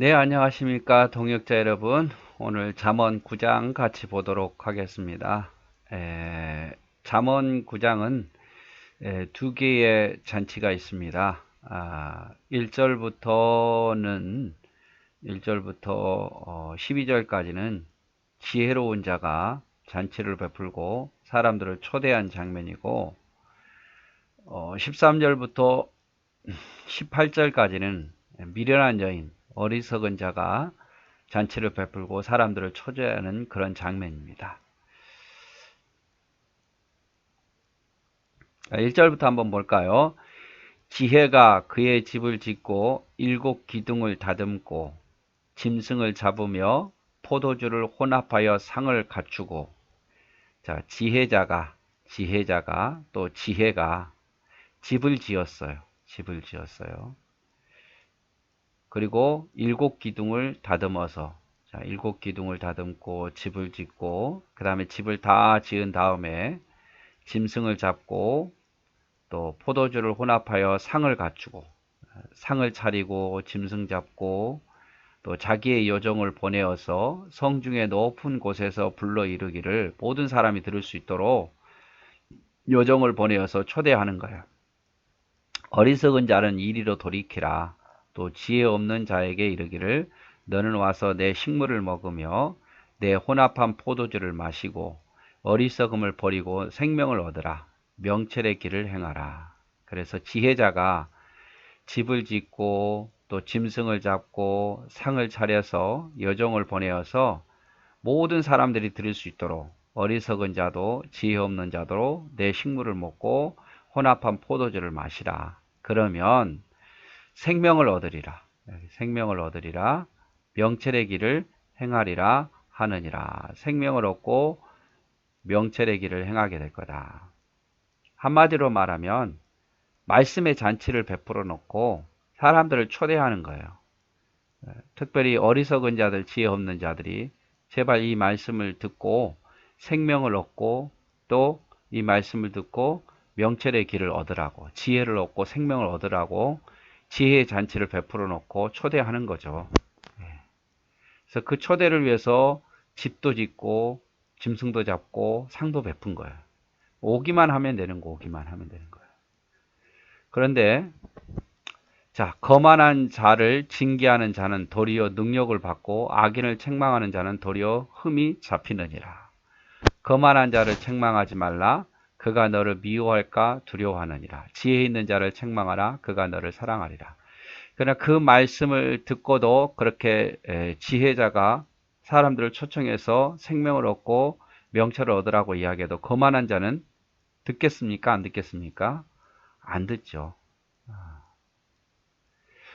네, 안녕하십니까, 동역자 여러분. 오늘 잠언 9장 같이 보도록 하겠습니다. 잠언 9장은 두 개의 잔치가 있습니다. 1절부터 12절까지는 지혜로운 자가 잔치를 베풀고 사람들을 초대한 장면이고, 13절부터 18절까지는 미련한 여인, 어리석은 자가 잔치를 베풀고 사람들을 초대하는 그런 장면입니다. 1절부터 한번 볼까요? 지혜가 그의 집을 짓고 일곱 기둥을 다듬고 짐승을 잡으며 포도주를 혼합하여 상을 갖추고. 자, 지혜자가 또 지혜가 집을 지었어요. 집을 지었어요. 그리고 일곱 기둥을 다듬어서, 자, 일곱 기둥을 다듬고 집을 짓고, 그 다음에 집을 다 지은 다음에 짐승을 잡고 또 포도주를 혼합하여 상을 갖추고, 상을 차리고 짐승 잡고 또 자기의 요정을 보내어서 성중의 높은 곳에서 불러 이르기를 모든 사람이 들을 수 있도록 요정을 보내어서 초대하는 거야. 어리석은 자는 이리로 돌이키라. 또 지혜 없는 자에게 이르기를 너는 와서 내 식물을 먹으며 내 혼합한 포도주를 마시고 어리석음을 버리고 생명을 얻으라. 명철의 길을 행하라. 그래서 지혜자가 집을 짓고 또 짐승을 잡고 상을 차려서 여종을 보내어서 모든 사람들이 들을 수 있도록 어리석은 자도 지혜 없는 자도 내 식물을 먹고 혼합한 포도주를 마시라. 그러면 생명을 얻으리라. 생명을 얻으리라. 명철의 길을 행하리라 하느니라. 생명을 얻고 명철의 길을 행하게 될 거다. 한마디로 말하면 말씀의 잔치를 베풀어 놓고 사람들을 초대하는 거예요. 특별히 어리석은 자들, 지혜 없는 자들이 제발 이 말씀을 듣고 생명을 얻고 또 이 말씀을 듣고 명철의 길을 얻으라고, 지혜를 얻고 생명을 얻으라고 지혜의 잔치를 베풀어 놓고 초대하는 거죠. 그래서 그 초대를 위해서 집도 짓고 짐승도 잡고 상도 베푼 거예요. 오기만 하면 되는 거, 오기만 하면 되는 거예요. 그런데 자, 거만한 자를 징계하는 자는 도리어 능력을 받고 악인을 책망하는 자는 도리어 흠이 잡히느니라. 거만한 자를 책망하지 말라. 그가 너를 미워할까 두려워하느니라. 지혜 있는 자를 책망하라. 그가 너를 사랑하리라. 그러나 그 말씀을 듣고도 그렇게 지혜자가 사람들을 초청해서 생명을 얻고 명철을 얻으라고 이야기해도 거만한 자는 듣겠습니까? 안 듣겠습니까? 안 듣죠.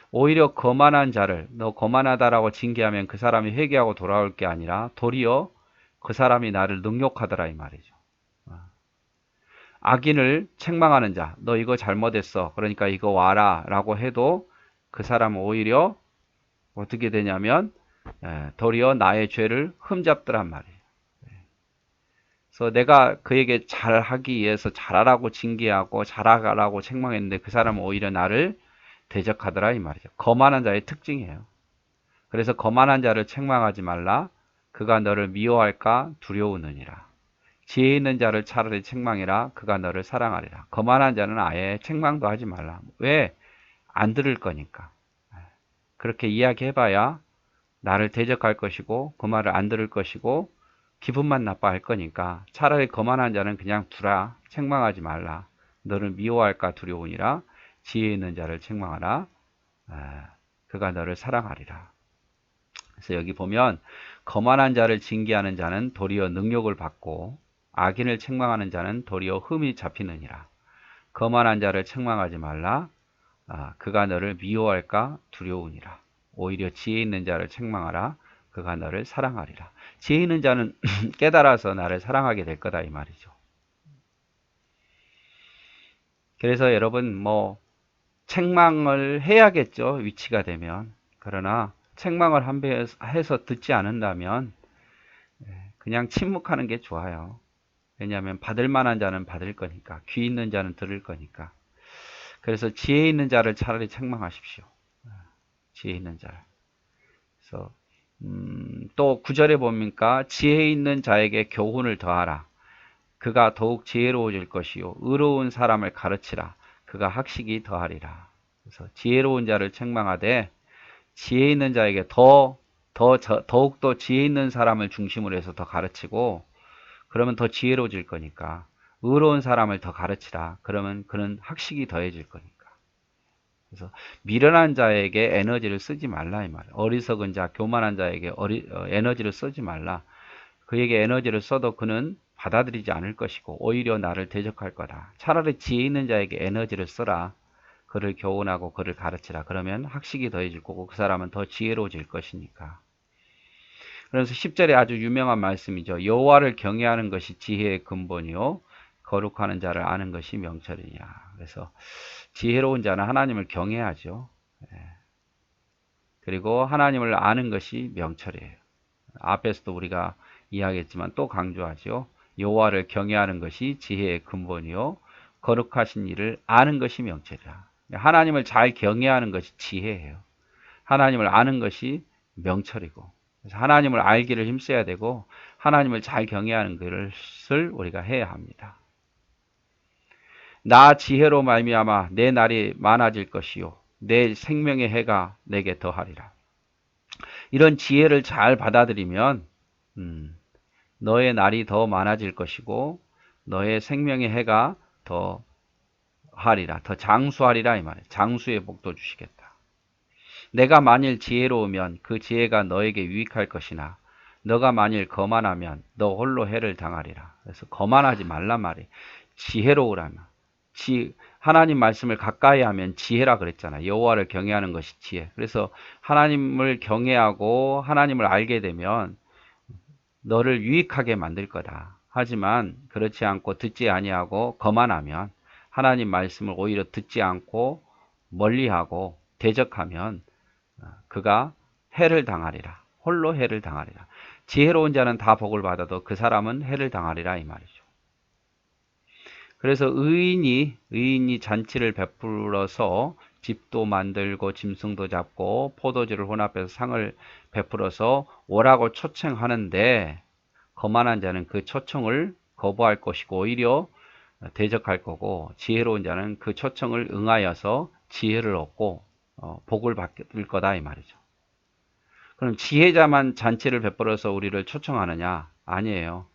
오히려 거만한 자를 너 거만하다라고 징계하면 그 사람이 회개하고 돌아올 게 아니라 도리어 그 사람이 나를 능욕하더라 이 말이죠. 악인을 책망하는 자, 너 이거 잘못했어. 그러니까 이거 와라 라고 해도 그 사람은 오히려 어떻게 되냐면 도리어 나의 죄를 흠잡더란 말이에요. 그래서 내가 그에게 잘하기 위해서 잘하라고 징계하고 잘하라고 책망했는데 그 사람은 오히려 나를 대적하더라 이 말이죠. 거만한 자의 특징이에요. 그래서 거만한 자를 책망하지 말라. 그가 너를 미워할까 두려우느니라. 지혜 있는 자를 차라리 책망해라. 그가 너를 사랑하리라. 거만한 자는 아예 책망도 하지 말라. 왜? 안 들을 거니까. 그렇게 이야기해봐야 나를 대적할 것이고 그 말을 안 들을 것이고 기분만 나빠할 거니까 차라리 거만한 자는 그냥 두라. 책망하지 말라. 너를 미워할까 두려우니라. 지혜 있는 자를 책망하라. 그가 너를 사랑하리라. 그래서 여기 보면 거만한 자를 징계하는 자는 도리어 능욕을 받고 악인을 책망하는 자는 도리어 흠이 잡히느니라. 거만한 자를 책망하지 말라. 그가 너를 미워할까 두려우니라. 오히려 지혜 있는 자를 책망하라. 그가 너를 사랑하리라. 지혜 있는 자는 깨달아서 나를 사랑하게 될 거다 이 말이죠. 그래서 여러분 책망을 해야겠죠. 위치가 되면. 그러나 책망을 한 배 해서 듣지 않는다면 그냥 침묵하는 게 좋아요. 왜냐하면 받을 만한 자는 받을 거니까. 귀 있는 자는 들을 거니까. 그래서 지혜 있는 자를 차라리 책망하십시오. 지혜 있는 자를. 그래서 또 9절에 보니까 지혜 있는 자에게 교훈을 더하라. 그가 더욱 지혜로워질 것이요 의로운 사람을 가르치라. 그가 학식이 더하리라. 그래서 지혜로운 자를 책망하되 지혜 있는 자에게 더욱더 지혜 있는 사람을 중심으로 해서 더 가르치고, 그러면 더 지혜로워질 거니까. 의로운 사람을 더 가르치라. 그러면 그는 학식이 더해질 거니까. 그래서 미련한 자에게 에너지를 쓰지 말라 이 말이에요. 어리석은 자, 교만한 자에게 에너지를 쓰지 말라. 그에게 에너지를 써도 그는 받아들이지 않을 것이고 오히려 나를 대적할 거다. 차라리 지혜 있는 자에게 에너지를 써라. 그를 교훈하고 그를 가르치라. 그러면 학식이 더해질 거고 그 사람은 더 지혜로워질 것이니까. 그래서 10절에 아주 유명한 말씀이죠. 여호와를 경외하는 것이 지혜의 근본이요 거룩하는 자를 아는 것이 명철이냐. 그래서 지혜로운 자는 하나님을 경외하죠. 그리고 하나님을 아는 것이 명철이에요. 앞에서도 우리가 이야기했지만 또 강조하죠. 여호와를 경외하는 것이 지혜의 근본이요 거룩하신 이를 아는 것이 명철이라. 하나님을 잘 경외하는 것이 지혜예요. 하나님을 아는 것이 명철이고, 그래서 하나님을 알기를 힘써야 되고 하나님을 잘 경외하는 것을 우리가 해야 합니다. 나 지혜로 말미암아 내 날이 많아질 것이요 내 생명의 해가 내게 더하리라. 이런 지혜를 잘 받아들이면 너의 날이 더 많아질 것이고 너의 생명의 해가 더 하리라. 더 장수하리라 이 말이에요. 장수의 복도 주시겠다. 내가 만일 지혜로우면 그 지혜가 너에게 유익할 것이나 너가 만일 거만하면 너 홀로 해를 당하리라. 그래서 거만하지 말란 말이에요. 지혜로우라면. 하나님 말씀을 가까이 하면 지혜라 그랬잖아. 여호와를 경외하는 것이 지혜. 그래서 하나님을 경외하고 하나님을 알게 되면 너를 유익하게 만들 거다. 하지만 그렇지 않고 듣지 아니하고 거만하면, 하나님 말씀을 오히려 듣지 않고 멀리하고 대적하면 그가 해를 당하리라. 홀로 해를 당하리라. 지혜로운 자는 다 복을 받아도 그 사람은 해를 당하리라 이 말이죠. 그래서 의인이 잔치를 베풀어서 집도 만들고 짐승도 잡고 포도주를 혼합해서 상을 베풀어서 오라고 초청하는데, 거만한 자는 그 초청을 거부할 것이고 오히려 대적할 거고, 지혜로운 자는 그 초청을 응하여서 지혜를 얻고 복을 받을 거다 이 말이죠. 그럼 지혜자만 잔치를 베풀어서 우리를 초청하느냐? 아니에요.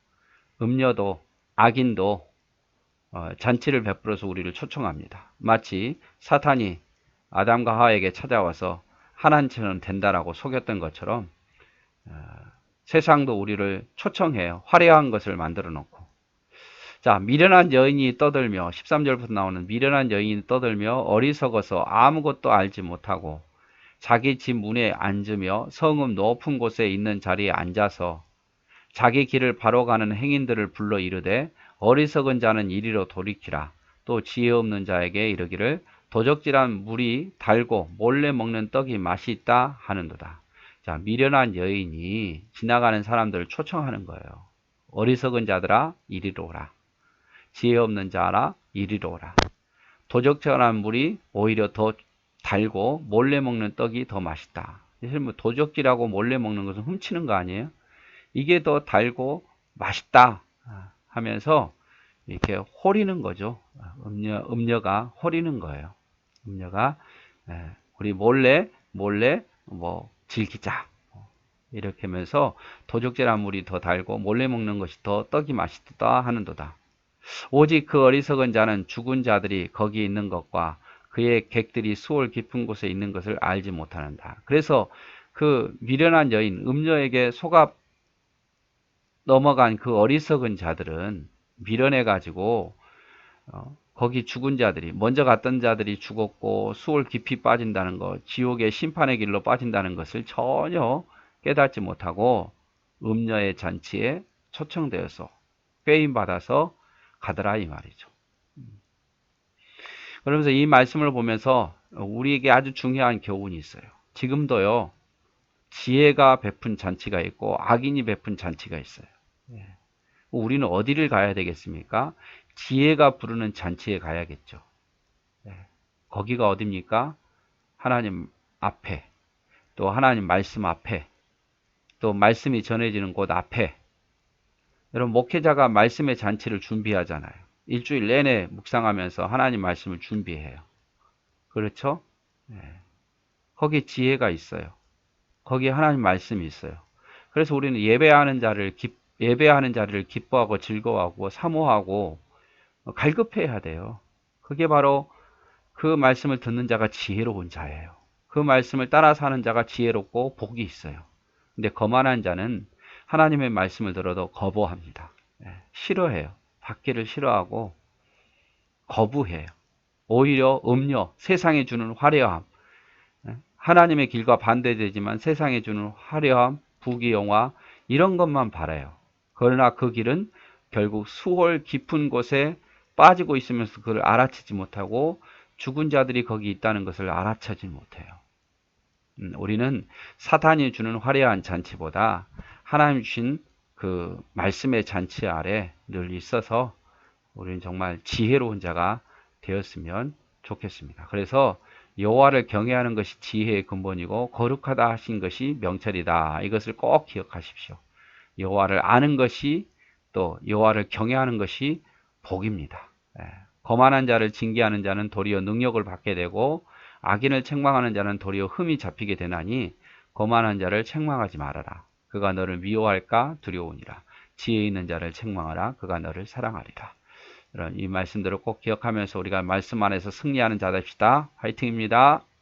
음녀도 악인도 잔치를 베풀어서 우리를 초청합니다. 마치 사탄이 아담과 하와에게 찾아와서 하나님처럼 된다라고 속였던 것처럼 세상도 우리를 초청해요. 화려한 것을 만들어 놓고. 자, 미련한 여인이 떠들며, 13절부터 나오는 미련한 여인이 떠들며 어리석어서 아무것도 알지 못하고 자기 집 문에 앉으며 성읍 높은 곳에 있는 자리에 앉아서 자기 길을 바로 가는 행인들을 불러 이르되 어리석은 자는 이리로 돌이키라. 또 지혜 없는 자에게 이르기를 도적질한 물이 달고 몰래 먹는 떡이 맛이 있다 하는도다. 자, 미련한 여인이 지나가는 사람들을 초청하는 거예요. 어리석은 자들아 이리로 오라. 지혜 없는 자라 이리로 오라. 도적질한 물이 오히려 더 달고 몰래 먹는 떡이 더 맛있다. 사실 뭐 도적질하고 몰래 먹는 것은 훔치는 거 아니에요? 이게 더 달고 맛있다 하면서 이렇게 호리는 거죠. 음녀가 호리는 거예요. 음녀가 우리 몰래 뭐 즐기자 이렇게 하면서 도적질한 물이 더 달고 몰래 먹는 것이 더 떡이 맛있다 하는도다. 오직 그 어리석은 자는 죽은 자들이 거기 있는 것과 그의 객들이 수월 깊은 곳에 있는 것을 알지 못하는다. 그래서 그 미련한 여인 음녀에게 속아 넘어간 그 어리석은 자들은 미련해 가지고 거기 죽은 자들이, 먼저 갔던 자들이 죽었고 수월 깊이 빠진다는 것, 지옥의 심판의 길로 빠진다는 것을 전혀 깨닫지 못하고 음녀의 잔치에 초청되어서 꾀임 받아서 가더라 이 말이죠. 그러면서 이 말씀을 보면서 우리에게 아주 중요한 교훈이 있어요. 지금도요, 지혜가 베푼 잔치가 있고 악인이 베푼 잔치가 있어요. 우리는 어디를 가야 되겠습니까? 지혜가 부르는 잔치에 가야겠죠. 거기가 어딥니까? 하나님 앞에, 또 하나님 말씀 앞에, 또 말씀이 전해지는 곳 앞에, 여러분 목회자가 말씀의 잔치를 준비하잖아요. 일주일 내내 묵상하면서 하나님 말씀을 준비해요. 그렇죠? 네. 거기에 지혜가 있어요. 거기에 하나님 말씀이 있어요. 그래서 우리는 예배하는 자리를 기뻐하고 즐거워하고 사모하고 갈급해야 돼요. 그게 바로 그 말씀을 듣는 자가 지혜로운 자예요. 그 말씀을 따라 사는 자가 지혜롭고 복이 있어요. 근데 거만한 자는 하나님의 말씀을 들어도 거부합니다. 싫어해요. 받기를 싫어하고 거부해요. 오히려 음료, 세상에 주는 화려함, 하나님의 길과 반대되지만 세상에 주는 화려함, 부귀영화 이런 것만 바라요. 그러나 그 길은 결국 수월 깊은 곳에 빠지고 있으면서 그걸 알아채지 못하고 죽은 자들이 거기 있다는 것을 알아채지 못해요. 우리는 사탄이 주는 화려한 잔치보다 하나님 주신 그 말씀의 잔치 아래 늘 있어서 우리는 정말 지혜로운 자가 되었으면 좋겠습니다. 그래서 여호와를 경외하는 것이 지혜의 근본이고 거룩하다 하신 것이 명철이다. 이것을 꼭 기억하십시오. 여호와를 아는 것이 또 여호와를 경외하는 것이 복입니다. 거만한 자를 징계하는 자는 도리어 능력을 받게 되고 악인을 책망하는 자는 도리어 흠이 잡히게 되나니 거만한 자를 책망하지 말아라. 그가 너를 미워할까 두려우니라. 지혜 있는 자를 책망하라. 그가 너를 사랑하리라. 이런 이 말씀들을 꼭 기억하면서 우리가 말씀 안에서 승리하는 자 됩시다. 화이팅입니다.